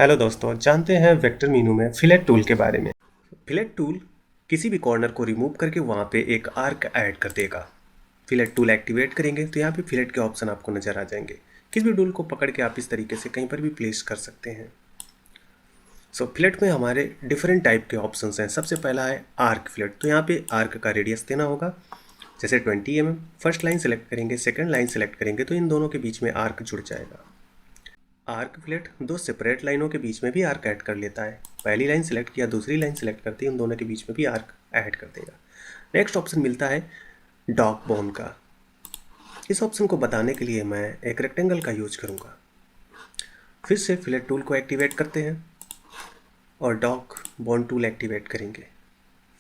Hello दोस्तों, जानते हैं वेक्टर मेनू में फिलेट टूल के बारे में। फिलेट टूल किसी भी कॉर्नर को रिमूव करके वहाँ पे एक आर्क ऐड कर देगा। फिलेट टूल एक्टिवेट करेंगे तो यहाँ पे फिलेट के ऑप्शन आपको नज़र आ जाएंगे। किसी भी टूल को पकड़ के आप इस तरीके से कहीं पर भी प्लेस कर सकते हैं। फिलेट में हमारे डिफरेंट टाइप के ऑप्शंस हैं। सबसे पहला है आर्क फिलेट। तो यहाँ पे आर्क का रेडियस देना होगा, जैसे 20 mm। फर्स्ट लाइन सेलेक्ट करेंगे, सेकेंड लाइन सेलेक्ट करेंगे तो इन दोनों के बीच में आर्क जुड़ जाएगा। आर्क फिलेट दो सेपरेट लाइनों के बीच में भी आर्क ऐड कर लेता है। पहली लाइन सेलेक्ट किया, दूसरी लाइन सेलेक्ट करती है, उन दोनों के बीच में भी आर्क ऐड कर देगा। नेक्स्ट ऑप्शन मिलता है डॉग बोन का। इस ऑप्शन को बताने के लिए मैं एक रेक्टेंगल का यूज करूँगा। फिर से फिलेट टूल को एक्टिवेट करते हैं और डॉग बोन टूल एक्टिवेट करेंगे।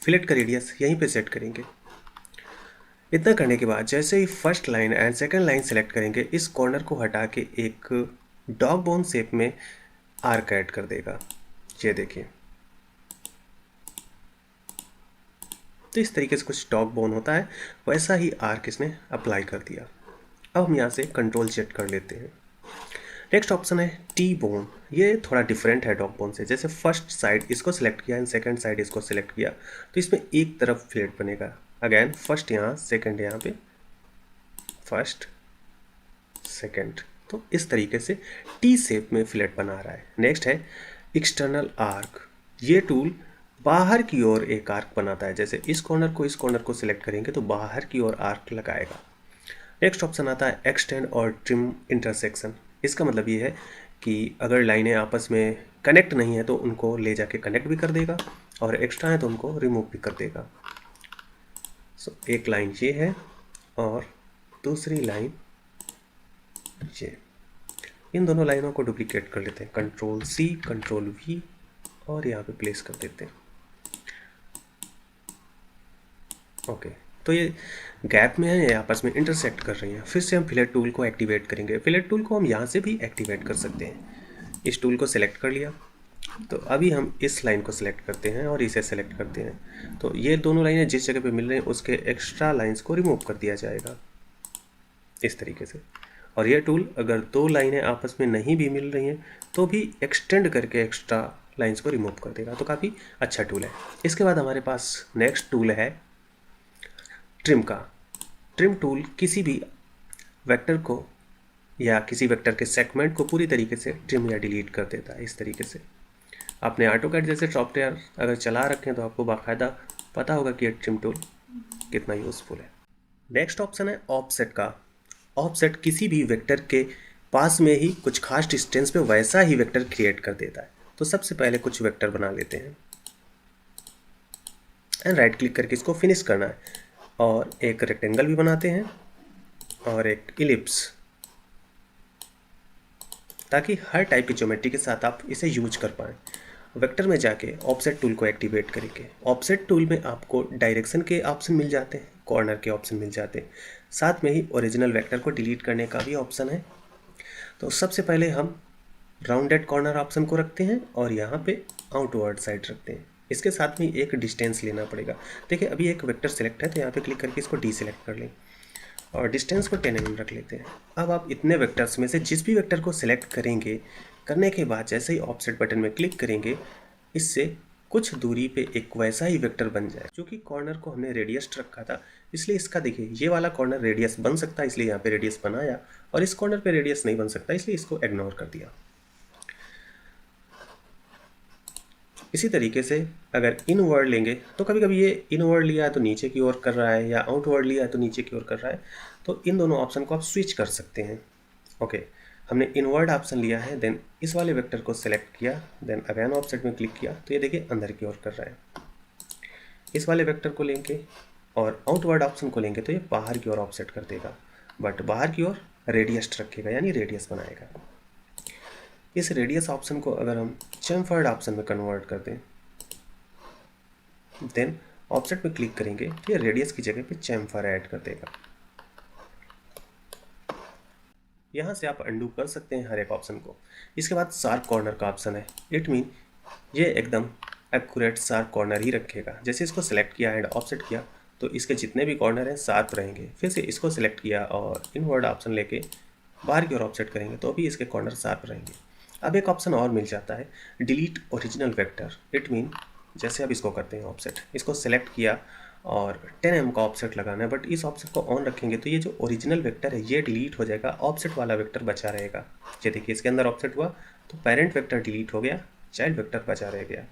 फिलेट का रेडियस यहीं पे सेट करेंगे। इतना करने के बाद जैसे ही first line and second line select करेंगे, इस कॉर्नर को हटा के एक डॉग बोन शेप में आर्क ऐड कर देगा। ये देखिए, तो इस तरीके से कुछ डॉग बोन होता है, वैसा ही आर्क इसने अप्लाई कर दिया। अब हम यहाँ से कंट्रोल जेड कर लेते हैं। नेक्स्ट ऑप्शन है टी बोन। ये थोड़ा डिफरेंट है डॉग बोन से। जैसे फर्स्ट साइड इसको सिलेक्ट किया एंड सेकंड साइड इसको सिलेक्ट किया तो इसमें एक तरफ फिलेट बनेगा। अगेन फर्स्ट यहाँ, सेकंड यहाँ पे, फर्स्ट सेकंड, तो इस तरीके से टी शेप में फिलेट बना रहा है। नेक्स्ट है एक्सटर्नल आर्क। ये टूल बाहर की ओर एक आर्क बनाता है। जैसे इस कॉर्नर को सिलेक्ट करेंगे तो बाहर की ओर आर्क लगाएगा। नेक्स्ट ऑप्शन आता है एक्सटेंड और ट्रिम इंटरसेक्शन। इसका मतलब ये है कि अगर लाइनें आपस में कनेक्ट नहीं है तो उनको ले जाके कनेक्ट भी कर देगा, और एक्स्ट्रा है तो उनको रिमूव भी कर देगा। एक लाइन ये है और दूसरी लाइन ये। इन दोनों लाइनों को डुप्लीकेट कर लेते हैं, कंट्रोल सी कंट्रोल वी, और यहाँ पे प्लेस कर देते हैं। ओके, तो ये गैप में है, ये आपस में इंटरसेक्ट कर रही हैं। फिर से हम फिलेट टूल को एक्टिवेट करेंगे। फिलेट टूल को हम यहाँ से भी एक्टिवेट कर सकते हैं। इस टूल को सिलेक्ट कर लिया, तो अभी हम इस लाइन को सिलेक्ट करते हैं और इसे सेलेक्ट करते हैं। तो ये दोनों लाइनें जिस जगह पे मिल रही हैं उसके एक्स्ट्रा लाइंस को रिमूव कर दिया जाएगा इस तरीके से। और ये टूल अगर दो लाइनें आपस में नहीं भी मिल रही हैं तो भी एक्सटेंड करके एक्स्ट्रा लाइंस को रिमूव कर देगा। तो काफ़ी अच्छा टूल है। इसके बाद हमारे पास नेक्स्ट टूल है ट्रिम का। ट्रिम टूल किसी भी वेक्टर को या किसी वेक्टर के सेगमेंट को पूरी तरीके से ट्रिम या डिलीट कर देता है। इस तरीके से आपने ऑटोकैड जैसे सॉफ्टवेयर अगर चला रखें तो आपको बाकायदा पता होगा कि ये ट्रिम टूल कितना यूज़फुल है। नेक्स्ट ऑप्शन है ऑफसेट का। ऑफसेट किसी भी वेक्टर के पास में ही कुछ खास डिस्टेंस पे वैसा ही वेक्टर क्रिएट कर देता है। तो सबसे पहले कुछ वेक्टर बना लेते हैं एंड राइट क्लिक करके इसको फिनिश करना है, और एक रेक्टेंगल भी बनाते हैं और एक इलिप्स, ताकि हर टाइप की ज्योमेट्री के साथ आप इसे यूज कर पाएँ। वेक्टर में जाके ऑफसेट टूल को एक्टिवेट करेंगे। ऑफसेट टूल में आपको डायरेक्शन के ऑप्शन मिल जाते हैं, कॉर्नर के ऑप्शन मिल जाते हैं, साथ में ही ओरिजिनल वेक्टर को डिलीट करने का भी ऑप्शन है। तो सबसे पहले हम राउंडेड कॉर्नर ऑप्शन को रखते हैं और यहाँ पे आउटवर्ड साइड रखते हैं। इसके साथ में एक डिस्टेंस लेना पड़ेगा। देखिए अभी एक वेक्टर सेलेक्ट है तो यहाँ पे क्लिक करके इसको डी सेलेक्ट कर लें और डिस्टेंस को 10 mm रख लेते हैं। अब आप इतने वेक्टर्स में से जिस भी वेक्टर को सिलेक्ट करेंगे, करने के बाद जैसे ही ऑफसेट बटन में क्लिक करेंगे, इससे कुछ दूरी पे एक वैसा ही वेक्टर बन जाए। क्योंकि कॉर्नर को हमने रेडियस रखा था, इसलिए इसका देखिए ये वाला कॉर्नर रेडियस बन सकता है, इसलिए यहाँ पे रेडियस बनाया, और इस कॉर्नर पे रेडियस नहीं बन सकता इसलिए इसको इग्नोर कर दिया। इसी तरीके से अगर इनवर्ड लेंगे तो कभी कभी ये इनवर्ड लिया है तो नीचे की ओर कर रहा है, या आउटवर्ड लिया है तो नीचे की ओर कर रहा है। तो इन दोनों ऑप्शन को आप स्विच कर सकते हैं। ओके, हमने इनवर्ड ऑप्शन लिया है, देन इस वाले वेक्टर को सिलेक्ट किया, देन अगेन ऑफसेट में क्लिक किया तो ये देखिए अंदर की ओर कर रहा है। इस वाले वेक्टर को लेंगे और आउटवर्ड ऑप्शन को लेंगे तो ये बाहर की ओर ऑफसेट कर देगा, बट बाहर की ओर रेडियस रखेगा, यानी रेडियस बनाएगा। इस रेडियस ऑप्शन को अगर हम चेमफर्ड ऑप्शन में कन्वर्ट कर दें, देन ऑफसेट में क्लिक करेंगे तो ये रेडियस की जगह पे चेमफर ऐड कर देगा। यहाँ से आप अंडू कर सकते हैं हर एक ऑप्शन को। इसके बाद शार्प कॉर्नर का ऑप्शन है। इट मीन ये एकदम एक्यूरेट शार्प कॉर्नर ही रखेगा। जैसे इसको सिलेक्ट किया एंड ऑफसेट किया तो इसके जितने भी कॉर्नर हैं शार्प रहेंगे। फिर से इसको सिलेक्ट किया और इनवर्ड ऑप्शन लेके बाहर की ओर ऑफसेट करेंगे तो भी इसके कॉर्नर शार्प रहेंगे। अब एक ऑप्शन और मिल जाता है, delete original vector. It mean जैसे अब इसको करते हैं ऑफसेट, इसको सेलेक्ट किया और 10 mm का ऑफसेट लगाना है, बट इस ऑफसेट को ऑन रखेंगे तो ये जो ओरिजिनल वेक्टर है ये डिलीट हो जाएगा, ऑफसेट वाला वेक्टर बचा रहेगा। ये देखिए इसके अंदर ऑफसेट हुआ तो पेरेंट वेक्टर डिलीट हो गया, चाइल्ड वेक्टर बचा रह गया।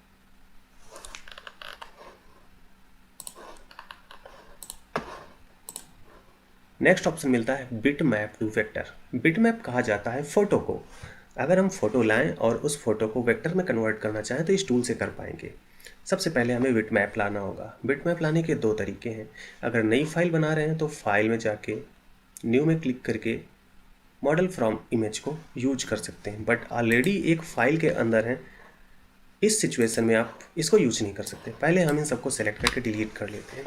नेक्स्ट ऑप्शन मिलता है bitmap to vector. Bitmap कहा जाता है फोटो को। अगर हम फोटो लाएं और उस फोटो को वेक्टर में कन्वर्ट करना चाहें तो इस टूल से कर पाएंगे। सबसे पहले हमें बिट मैप लाना होगा। बिट मैप लाने के दो तरीके हैं। अगर नई फाइल बना रहे हैं तो फाइल में जाके न्यू में क्लिक करके मॉडल फ्रॉम इमेज को यूज कर सकते हैं, बट ऑलरेडी एक फाइल के अंदर है, इस सिचुएशन में आप इसको यूज नहीं कर सकते। पहले हम इन सबको सेलेक्ट करके डिलीट कर लेते हैं।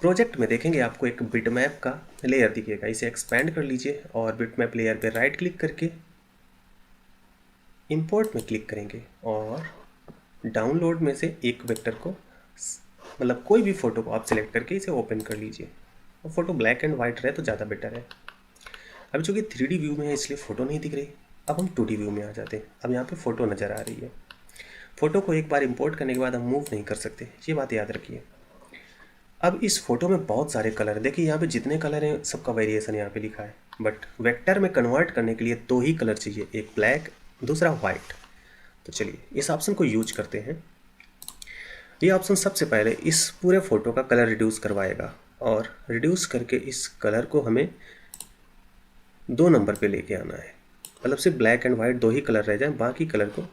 प्रोजेक्ट में देखेंगे आपको एक बिटमैप का लेयर दिखेगा, इसे एक्सपैंड कर लीजिए और बिटमैप लेयर पे राइट क्लिक करके इंपोर्ट में क्लिक करेंगे और डाउनलोड में से एक वेक्टर को, मतलब कोई भी फ़ोटो को आप सिलेक्ट करके इसे ओपन कर लीजिए। और फोटो ब्लैक एंड वाइट रहे तो ज़्यादा बेटर है। अब चूँकि 3D व्यू में है इसलिए फ़ोटो नहीं दिख रही, अब हम 2D व्यू में आ जाते हैं। अब यहाँ पे फ़ोटो नज़र आ रही है। फ़ोटो को एक बार इंपोर्ट करने के बाद हम मूव नहीं कर सकते, ये बात याद रखिए। अब इस फोटो में बहुत सारे कलर, देखिए यहाँ पे जितने कलर हैं सबका वेरिएशन यहाँ पे लिखा है, बट वेक्टर में कन्वर्ट करने के लिए दो ही कलर चाहिए, एक ब्लैक दूसरा वाइट। तो चलिए इस ऑप्शन को यूज करते हैं। ये ऑप्शन सबसे पहले इस पूरे फोटो का कलर रिड्यूस करवाएगा और रिड्यूस करके इस कलर को हमें 2 नंबर पे लेके आना है, मतलब सिर्फ ब्लैक एंड वाइट दो ही कलर रह जाए, बाकी कलर को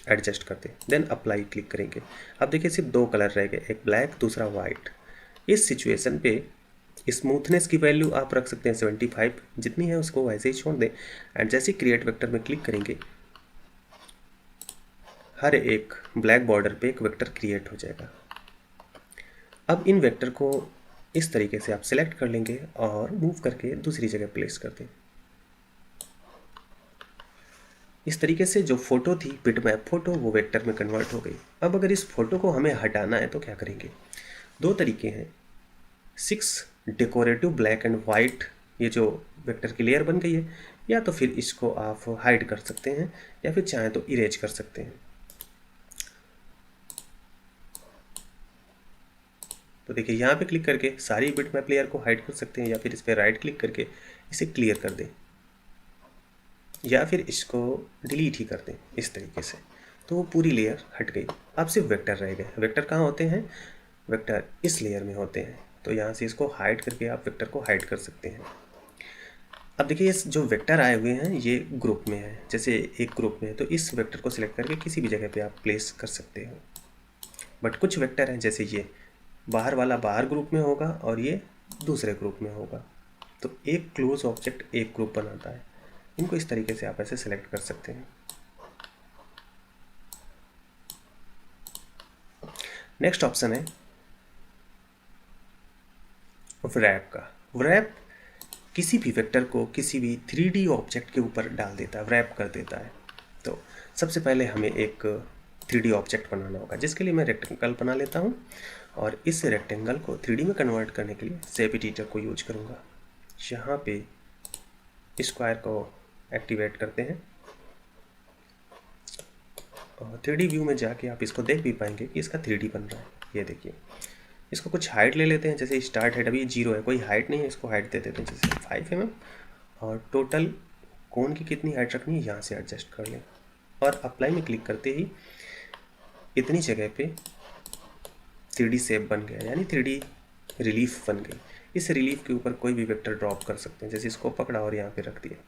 एडजस्ट करते हैं। देन अप्लाई क्लिक करेंगे। अब देखिए सिर्फ 2 कलर रह गए, एक ब्लैक दूसरा वाइट। इस सिचुएशन पे स्मूथनेस की वैल्यू आप रख सकते हैं 75, जितनी है उसको वैसे ही छोड़ दें। एंड जैसे क्रिएट वेक्टर में क्लिक करेंगे हर एक ब्लैक बॉर्डर पे एक वेक्टर क्रिएट हो जाएगा। अब इन वेक्टर को इस तरीके से आप सिलेक्ट कर लेंगे और मूव करके दूसरी जगह प्लेस कर दें। इस तरीके से जो फोटो थी बिटमैप फोटो वो वेक्टर में कन्वर्ट हो गई। अब अगर इस फोटो को हमें हटाना है तो क्या करेंगे, दो तरीके हैं। 6 डेकोरेटिव ब्लैक एंड वाइट, ये जो वेक्टर की लेयर बन गई है, या तो फिर इसको आप हाइड कर सकते हैं या फिर चाहें तो इरेज कर सकते हैं। तो देखिए यहाँ पे क्लिक करके सारी बिटमैप लेयर को हाइड कर सकते हैं, या फिर इस पर राइट क्लिक करके इसे क्लियर कर दें, या फिर इसको डिलीट ही कर दें इस तरीके से। तो वो पूरी लेयर हट गई, अब सिर्फ वेक्टर रह गए। वेक्टर कहाँ होते हैं, वेक्टर इस लेयर में होते हैं। तो यहाँ से इसको हाइड करके आप वेक्टर को हाइड कर सकते हैं। अब देखिए इस जो वेक्टर आए हुए हैं ये ग्रुप में है, जैसे एक ग्रुप में है तो इस वेक्टर को सिलेक्ट करके किसी भी जगह पे आप प्लेस कर सकते हो। बट कुछ वेक्टर हैं जैसे ये बाहर वाला बाहर ग्रुप में होगा और ये दूसरे ग्रुप में होगा, तो एक क्लोज ऑब्जेक्ट एक ग्रुप बनाता है। इनको इस तरीके से आप ऐसे सेलेक्ट कर सकते हैं। नेक्स्ट ऑप्शन है व्रैप का। व्रैप किसी भी वेक्टर को किसी भी 3D ऑब्जेक्ट के ऊपर डाल देता है, व्रैप कर देता है। तो सबसे पहले हमें एक 3D ऑब्जेक्ट बनाना होगा, जिसके लिए मैं रेक्टेंगल बना लेता हूँ और इस रेक्टेंगल को 3D में कन्वर्ट करने के लिए शेप एडिटर को यूज करूँगा। यहाँ पे स्क्वायर को एक्टिवेट करते हैं और 3D व्यू में जाके आप इसको देख भी पाएंगे कि इसका 3D बन रहा है। ये देखिए, इसको कुछ हाइट ले लेते हैं, जैसे स्टार्ट हाइट अभी 0 है, कोई हाइट नहीं है, इसको हाइट दे देते हैं जैसे 5 mm, और टोटल कोन की कितनी हाइट रखनी है यहाँ से एडजस्ट कर लें और अप्लाई में क्लिक करते ही इतनी जगह पे 3D शेप बन गया, यानी 3D रिलीफ बन गई। इस रिलीफ के ऊपर कोई भी वेक्टर ड्रॉप कर सकते हैं, जैसे इसको पकड़ा और यहाँ पे रख दिया।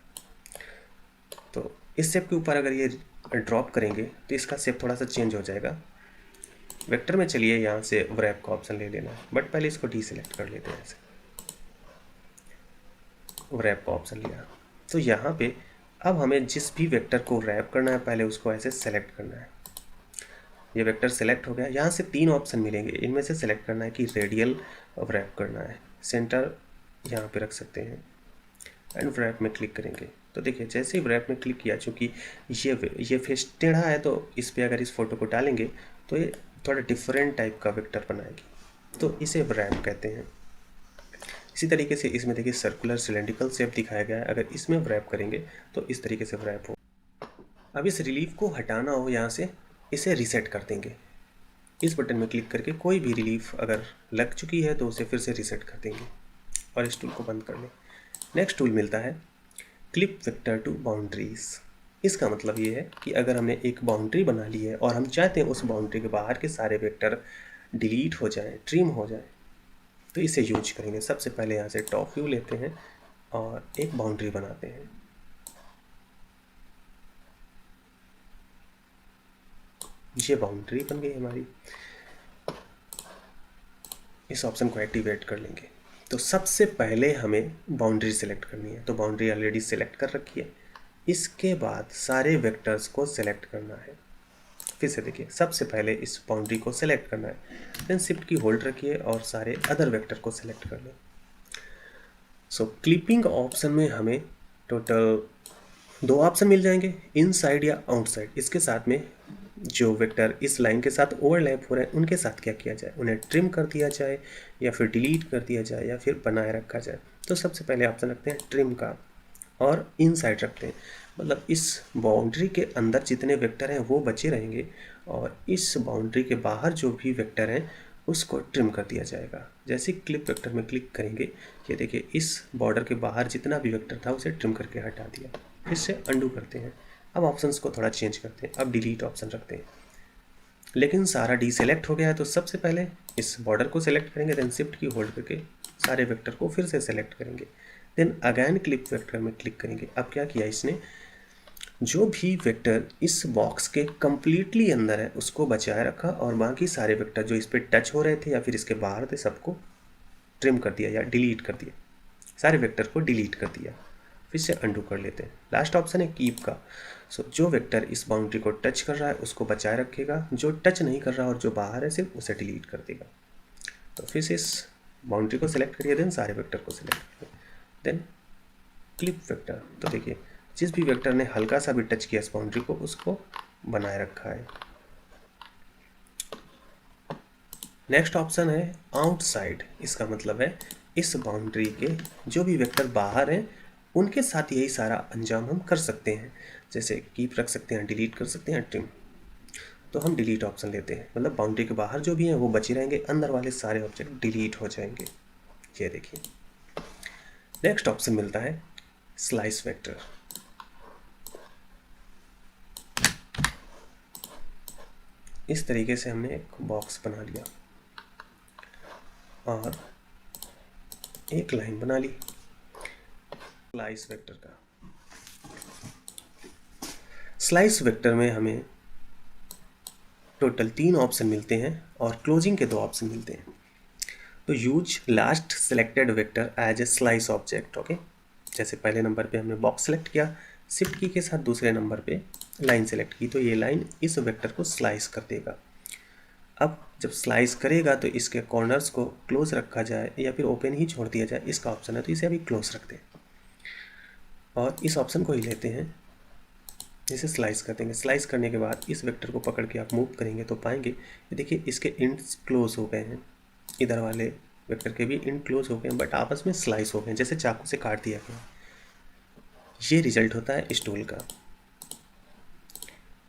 तो इस शेप के ऊपर अगर ये ड्रॉप करेंगे तो इसका शेप थोड़ा सा चेंज हो जाएगा। वेक्टर में चलिए यहाँ से व्रैप का ऑप्शन ले लेना है, बट पहले इसको डीसेलेक्ट कर लेते हैं। ऐसे व्रैप का ऑप्शन लिया तो यहाँ पे अब हमें जिस भी वेक्टर को रैप करना है पहले उसको ऐसे सेलेक्ट करना है। ये वेक्टर सेलेक्ट हो गया। यहाँ से 3 ऑप्शन मिलेंगे, इनमें से सेलेक्ट करना है कि रेडियल व्रैप करना है, सेंटर यहाँ पे रख सकते हैं एंड व्रैप में क्लिक करेंगे। तो देखिए जैसे ही व्रैप में क्लिक किया, चूँकि ये फेस टेढ़ा है तो इस पर अगर इस फोटो को डालेंगे तो ये थोड़ा डिफरेंट टाइप का वेक्टर बनाएगी, तो इसे व्रैप कहते हैं। इसी तरीके से इसमें देखिए सर्कुलर सिलेंड्रिकल शेप दिखाया गया है, अगर इसमें व्रैप करेंगे तो इस तरीके से व्रैप हो। अब इस रिलीफ को हटाना हो यहाँ से, इसे रीसेट कर देंगे। इस बटन में क्लिक करके कोई भी रिलीफ अगर लग चुकी है तो उसे फिर से रीसेट कर देंगे और इस टूल को बंद कर लें। नेक्स्ट टूल मिलता है क्लिप वेक्टर टू बाउंड्रीज। इसका मतलब ये है कि अगर हमने एक बाउंड्री बना ली है और हम चाहते हैं उस बाउंड्री के बाहर के सारे वेक्टर डिलीट हो जाए, ट्रिम हो जाए, तो इसे यूज करेंगे। सबसे पहले यहाँ से टॉप व्यू लेते हैं और एक बाउंड्री बनाते हैं। ये बाउंड्री बन गई हमारी। इस ऑप्शन को एक्टिवेट कर लेंगे। तो सबसे पहले हमें बाउंड्री सेलेक्ट करनी है, तो बाउंड्री ऑलरेडी सेलेक्ट कर रखी है। इसके बाद सारे वेक्टर्स को सेलेक्ट करना है। फिर से देखिए, सबसे पहले इस बाउंड्री को सेलेक्ट करना है, देन शिफ्ट की होल्ड रखिए और सारे अदर वेक्टर को सेलेक्ट कर लें। सो क्लिपिंग ऑप्शन में हमें टोटल 2 ऑप्शन मिल जाएंगे, इनसाइड या आउटसाइड। इसके साथ में जो वेक्टर इस लाइन के साथ ओवरलैप हो रहे हैं उनके साथ क्या किया जाए, उन्हें ट्रिम कर दिया जाए या फिर डिलीट कर दिया जाए या फिर बनाए रखा जाए। तो सबसे पहले ऑप्शन रखते हैं ट्रिम का और इनसाइड रखते हैं, मतलब इस बाउंड्री के अंदर जितने वेक्टर हैं वो बचे रहेंगे और इस बाउंड्री के बाहर जो भी वेक्टर हैं उसको ट्रिम कर दिया जाएगा। जैसे क्लिप वेक्टर में क्लिक करेंगे, ये देखिए इस बॉर्डर के बाहर जितना भी वेक्टर था उसे ट्रिम करके हटा दिया। फिर से अंडू करते हैं। अब ऑप्शंस को थोड़ा चेंज करते हैं, अब डिलीट ऑप्शन रखते हैं। लेकिन सारा डीसेलेक्ट हो गया है तो सबसे पहले इस बॉर्डर को सेलेक्ट करेंगे, देन शिफ्ट की होल्ड करके सारे वेक्टर को फिर से सेलेक्ट करेंगे, देन अगेन क्लिप वेक्टर में क्लिक करेंगे। अब क्या किया इसने, जो भी वेक्टर इस बॉक्स के कम्प्लीटली अंदर है उसको बचाए रखा और बाकी सारे वेक्टर जो इस पर टच हो रहे थे या फिर इसके बाहर थे सबको ट्रिम कर दिया या डिलीट कर दिया, सारे वेक्टर को डिलीट कर दिया। फिर से अंडू कर लेते हैं। लास्ट ऑप्शन है कीप का। सो जो वेक्टर इस बाउंड्री को टच कर रहा है उसको बचाए रखेगा, जो टच नहीं कर रहा और जो बाहर है सिर्फ उसे डिलीट कर देगा। तो फिर से इस बाउंड्री को सिलेक्ट करिए, देन सारे वेक्टर को सिलेक्ट करिए, देन क्लिप वेक्टर। तो देखिए जिस भी वेक्टर ने हल्का सा भी टच किया इस बाउंड्री को उसको बनाए रखा है। नेक्स्ट ऑप्शन है आउटसाइड। इसका मतलब है इस बाउंड्री के जो भी वेक्टर बाहर हैं उनके साथ यही सारा अंजाम हम कर सकते हैं, जैसे कीप रख सकते हैं, डिलीट कर सकते हैं, ट्रिम। तो हम डिलीट ऑप्शन लेते हैं, मतलब बाउंड्री के बाहर जो भी हैं वो बचे रहेंगे, अंदर वाले सारे ऑब्जेक्ट डिलीट हो जाएंगे। ये देखिए। नेक्स्ट ऑप्शन मिलता है स्लाइस वेक्टर। इस तरीके से हमने एक बॉक्स बना लिया और एक लाइन बना ली स्लाइस वेक्टर का। स्लाइस वेक्टर में हमें टोटल 3 ऑप्शन मिलते हैं और क्लोजिंग के 2 ऑप्शन मिलते हैं। तो use last selected vector as a slice object. Okay, जैसे पहले नंबर पे हमने बॉक्स सेलेक्ट किया, शिफ्ट की के साथ दूसरे नंबर पे लाइन सेलेक्ट की, तो ये लाइन इस वेक्टर को स्लाइस कर देगा। अब जब स्लाइस करेगा तो इसके कॉर्नर्स को क्लोज रखा जाए या फिर ओपन ही छोड़ दिया जाए, इसका ऑप्शन है, तो इसे अभी क्लोज रखते हैं और इस ऑप्शन को ही लेते हैं, इसे स्लाइस कर देंगे। स्लाइस करने के बाद इस वेक्टर को पकड़ के आप मूव करेंगे तो पाएंगे ये देखिए इसके इंड्स क्लोज हो गए हैं, इधर वाले वेक्टर के भी इंड क्लोज हो गए हैं बट आपस में स्लाइस हो गए हैं, जैसे चाकू से काट दिया गया। ये रिजल्ट होता है इस टूल का।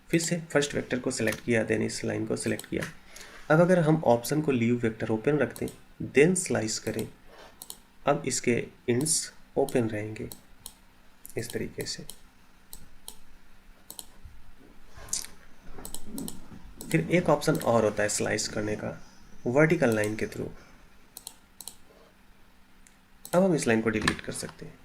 फिर से फर्स्ट वेक्टर को सिलेक्ट किया, देन इस लाइन को सिलेक्ट किया। अब अगर हम ऑप्शन को लीव वेक्टर ओपन रख दें, देन स्लाइस करें, अब इसके इंड्स ओपन रहेंगे इस तरीके से। फिर एक ऑप्शन और होता है स्लाइस करने का, वर्टिकल लाइन के थ्रू। अब हम इस लाइन को डिलीट कर सकते हैं।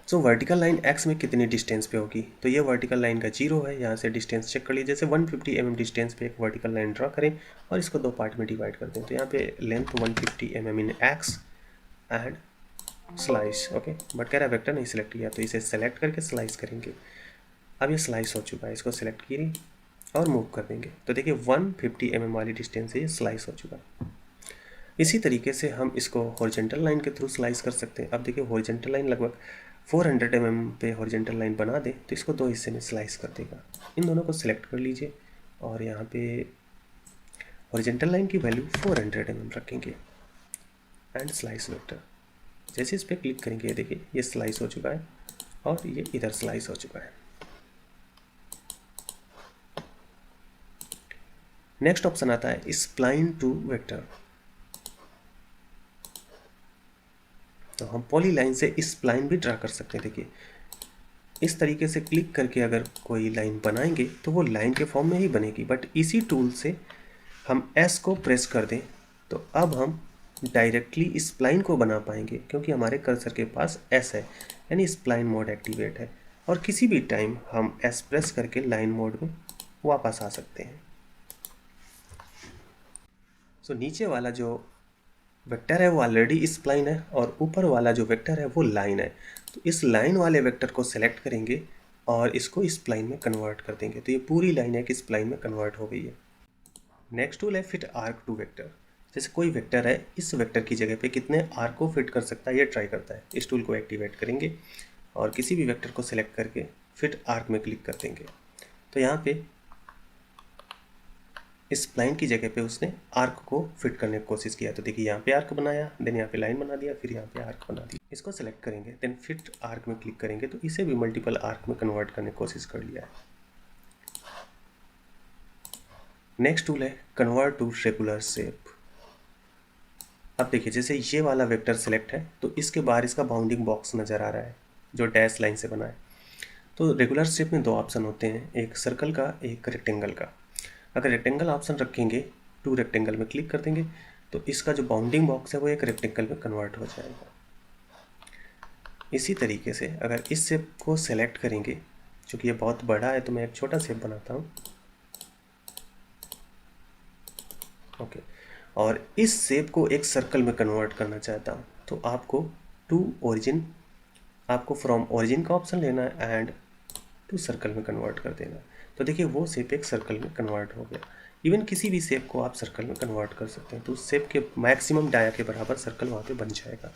सो वर्टिकल लाइन एक्स में कितनी डिस्टेंस पे होगी, तो ये वर्टिकल लाइन का 0 है। यहाँ से डिस्टेंस चेक कर लीजिए, जैसे 150 mm डिस्टेंस पे एक वर्टिकल लाइन ड्रॉ करें और इसको 2 पार्ट में डिवाइड कर दें। तो यहाँ पे length 150 mm in x and slice. Okay, but कह रहा है वेक्टर नहीं सिलेक्ट किया, तो इसे सेलेक्ट करके स्लाइस करेंगे। अब ये स्लाइस हो चुका है, इसको सेलेक्ट कीजिए और मूव कर देंगे, तो देखिए 150 mm वाली डिस्टेंस से ये स्लाइस हो चुका है। इसी तरीके से हम इसको हॉरिजॉन्टल लाइन के थ्रू स्लाइस कर सकते हैं। अब देखिए हॉरिजॉन्टल लाइन लगभग 400 mm पे हॉरिजॉन्टल लाइन बना दे तो इसको 2 हिस्से में स्लाइस कर देगा। इन दोनों को सिलेक्ट कर लीजिए और यहाँ पे हॉरिजॉन्टल लाइन की वैल्यू 400 mm रखेंगे एंड स्लाइस वेक्टर। जैसे इस पर क्लिक करेंगे ये देखिए ये स्लाइस हो चुका है और ये इधर स्लाइस हो चुका है। नेक्स्ट ऑप्शन आता है स्प्लाइन टू वेक्टर। तो हम पॉलीलाइन से स्प्लाइन भी ड्रा कर सकते हैं। देखिए इस तरीके से क्लिक करके अगर कोई लाइन बनाएंगे तो वो लाइन के फॉर्म में ही बनेगी, बट इसी टूल से हम एस को प्रेस कर दें तो अब हम डायरेक्टली स्प्लाइन को बना पाएंगे, क्योंकि हमारे कर्सर के पास एस है, यानी स्प्लाइन मोड एक्टिवेट है। और किसी भी टाइम हम एस प्रेस करके लाइन मोड में वापस आ सकते हैं। सो नीचे वाला जो वेक्टर है वो ऑलरेडी स्प्लाइन है और ऊपर वाला जो वेक्टर है वो लाइन है। तो इस लाइन वाले वेक्टर को सेलेक्ट करेंगे और इसको स्प्लाइन में कन्वर्ट कर देंगे, तो ये पूरी लाइन है कि स्प्लाइन में कन्वर्ट हो गई है। नेक्स्ट टूल है फिट आर्क टू वेक्टर। जैसे कोई वेक्टर है, इस वेक्टर की जगह पे कितने आर्क को फिट कर सकता है ये ट्राई करता है। इस टूल को एक्टिवेट करेंगे और किसी भी वेक्टर को सिलेक्ट करके फिट आर्क में क्लिक कर देंगे। तो यहाँ पे इस स्प्लाइन की जगह पे उसने आर्क को फिट करने की कोशिश किया। तो देखिए यहाँ पे आर्क बनाया, देन यहाँ पे लाइन बना दिया, फिर यहाँ पे आर्क बना दिया। इसको सेलेक्ट करेंगे, देन फिट आर्क में क्लिक करेंगे तो इसे भी मल्टीपल आर्क में कन्वर्ट करने की कोशिश कर लिया है। नेक्स्ट टूल है कन्वर्ट टू रेगुलर शेप। अब देखिए जैसे ये वाला वेक्टर सेलेक्ट है तो इसके बाहर इसका बाउंडिंग बॉक्स नज़र आ रहा है जो डैश लाइन से बना है। तो रेगुलर शेप में दो ऑप्शन होते हैं, एक सर्कल का, एक रेक्टेंगल का। अगर रेक्टेंगल ऑप्शन रखेंगे, टू रेक्टेंगल में क्लिक कर देंगे तो इसका जो बाउंडिंग बॉक्स है वो एक रेक्टेंगल में कन्वर्ट हो जाएगा। इसी तरीके से अगर इस शेप को सेलेक्ट करेंगे, चूँकि ये बहुत बड़ा है तो मैं एक छोटा शेप बनाता हूँ। ओके, और इस शेप को एक सर्कल में कन्वर्ट करना चाहता हूँ तो आपको आपको फ्रॉम ओरिजिन का ऑप्शन लेना है एंड टू सर्कल में कन्वर्ट कर देना। तो देखिए वो शेप एक सर्कल में कन्वर्ट हो गया। इवन किसी भी शेप को आप सर्कल में कन्वर्ट कर सकते हैं, तो उस शेप के मैक्सिमम डाया के बराबर सर्कल वहाँ पे बन जाएगा।